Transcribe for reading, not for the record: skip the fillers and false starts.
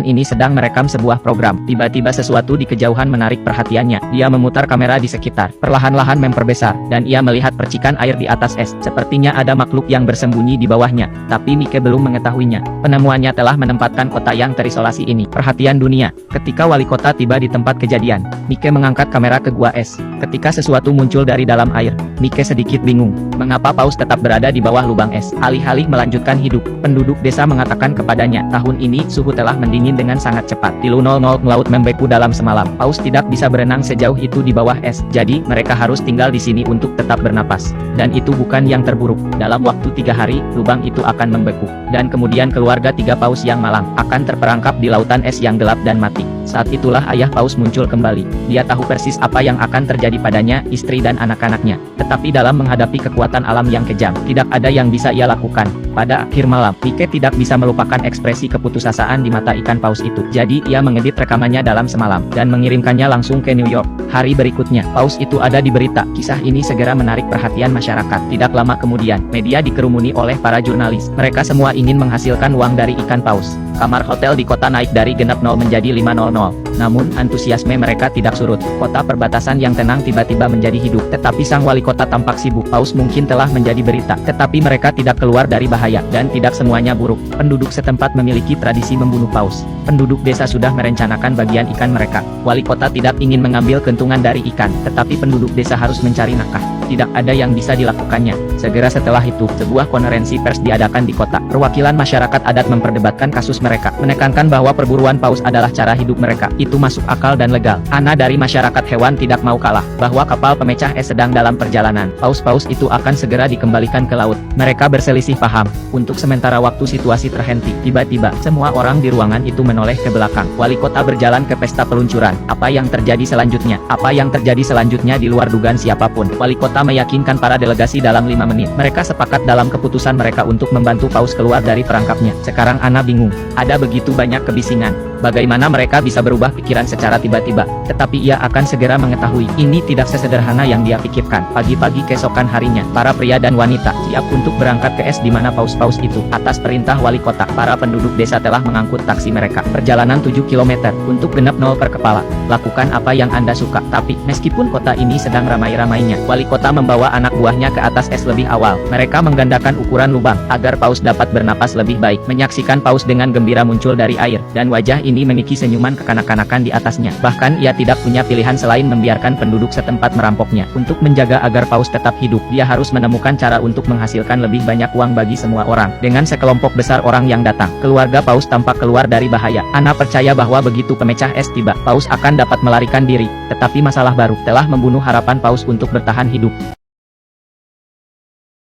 ini sedang merekam sebuah program. Tiba-tiba sesuatu di kejauhan menarik perhatiannya. Dia memutar kamera di sekitar, perlahan-lahan memperbesar, dan ia melihat percikan air di atas es. Sepertinya ada makhluk yang bersembunyi di bawahnya, tapi Mike belum mengetahuinya. Penemuannya telah menempatkan kota yang terisolasi ini perhatian dunia. Ketika wali kota tiba di tempat kejadian, Mike mengangkat kamera ke gua es. Ketika sesuatu muncul dari dalam air, Mike sedikit bingung. Mengapa paus tetap berada di bawah lubang es? Alih-alih melanjutkan hidup, penduduk desa mengatakan kepadanya, tahun ini suhu telah mendingin dengan sangat cepat. Di 00 laut membeku dalam semalam. Paus tidak bisa berenang sejauh itu di bawah es. Jadi, mereka harus tinggal di sini untuk tetap bernapas. Dan itu bukan yang terburuk. Dalam waktu 3 hari, lubang itu akan membeku. Dan kemudian keluarga 3 paus yang malang akan terperangkap di lautan es yang gelap dan mati. Saat itulah ayah paus muncul kembali. Dia tahu persis apa yang akan terjadi padanya, istri dan anak-anaknya. Tetapi dalam menghadapi kekuatan alam yang kejam, tidak ada yang bisa ia lakukan. Pada akhir malam, Mike tidak bisa melupakan ekspresi keputusasaan di mata ikan paus itu. Jadi, ia mengedit rekamannya dalam semalam, dan mengirimkannya langsung ke New York. Hari berikutnya, paus itu ada di berita. Kisah ini segera menarik perhatian masyarakat. Tidak lama kemudian, media dikerumuni oleh para jurnalis. Mereka semua ingin menghasilkan uang dari ikan paus. Kamar hotel di kota naik dari genap 0 menjadi 500. Namun, antusiasme mereka tidak surut. Kota perbatasan yang tenang tiba-tiba menjadi hidup. Tetapi sang wali kota tampak sibuk. Paus mungkin telah menjadi berita. Tetapi mereka tidak keluar dari bahaya. Dan tidak semuanya buruk. Penduduk setempat memiliki tradisi membunuh paus. Penduduk desa sudah merencanakan bagian ikan mereka. Wali kota tidak ingin mengambil keuntungan dari ikan. Tetapi penduduk desa harus mencari nafkah. Tidak ada yang bisa dilakukannya. Segera setelah itu, sebuah konferensi pers diadakan di kota. Perwakilan masyarakat adat memperdebatkan kasus mereka, menekankan bahwa perburuan paus adalah cara hidup mereka. Itu masuk akal dan legal. Ana dari masyarakat hewan tidak mau kalah, bahwa kapal pemecah es sedang dalam perjalanan. Paus-paus itu akan segera dikembalikan ke laut. Mereka berselisih paham. Untuk sementara waktu situasi terhenti. Tiba-tiba, semua orang di ruangan itu menoleh ke belakang. Wali kota berjalan ke pesta peluncuran. Apa yang terjadi selanjutnya? Apa yang terjadi selanjutnya di luar dugaan siapapun. Wali kota meyakinkan para delegasi dalam 5 menit. Mereka sepakat dalam keputusan mereka untuk membantu paus keluar dari perangkapnya. Sekarang Ana bingung. Ada begitu banyak kebisingan. Bagaimana mereka bisa berubah pikiran secara tiba-tiba? Tetapi ia akan segera mengetahui. Ini tidak sesederhana yang dia pikirkan. Pagi-pagi keesokan harinya, para pria dan wanita siap untuk berangkat ke es di mana paus-paus itu. Atas perintah wali kota, para penduduk desa telah mengangkut taksi mereka. Perjalanan 7 km untuk genap 0 per kepala. Lakukan apa yang Anda suka. Tapi, meskipun kota ini sedang ramai-ramainya, wali kota membawa anak buahnya ke atas es lebih awal. Mereka menggandakan ukuran lubang, agar paus dapat bernapas lebih baik. Menyaksikan paus dengan gembira muncul dari air, dan wajah ini memiliki senyuman kekanak-kanakan di atasnya. Bahkan ia tidak punya pilihan selain membiarkan penduduk setempat merampoknya. Untuk menjaga agar paus tetap hidup, dia harus menemukan cara untuk menghasilkan lebih banyak uang bagi semua orang. Dengan sekelompok besar orang yang datang, keluarga paus tampak keluar dari bahaya. Ana percaya bahwa begitu pemecah es tiba, paus akan dapat melarikan diri. Tetapi masalah baru telah membunuh harapan paus untuk bertahan hidup.